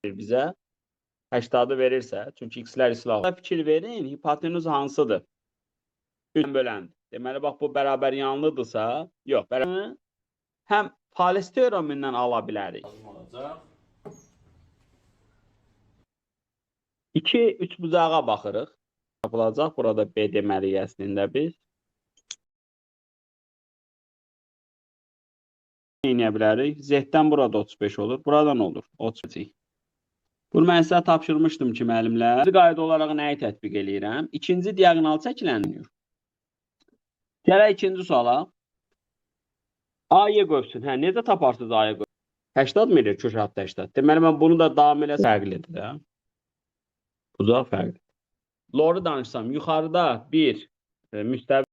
bizə 80-ı verirsə, çünki x-lər islah. Fikir verin, hipotenuz hansıdır? 3 böləndir. Deməli, bax, bu bərabər yanlıdırsa, yox, bərabər həm Thales teoremindən ala bilərik. 2, 3 bucağa baxırıq. Yapılacaq, burada B deməliyik əslində biz. Eyniyə bilərik. Z-dən burada 35 olur, buradan olur 35. Bunu mən sizə tapşırmışdım ki, müəllimlər. Bir qayda olaraq nəyi tətbiq eləyirəm? İkinci diaqonal çəkiləndir. Gələk ikinci suala. A-yə qövsün. Hə, necə taparsınız A-yə qövsün? 80 milir kök 80. Deməli, mən bunu da davam elə fərqlidir də. Bucaq fərqlidir. Doğru danışsam, yuxarıda bir müstəvi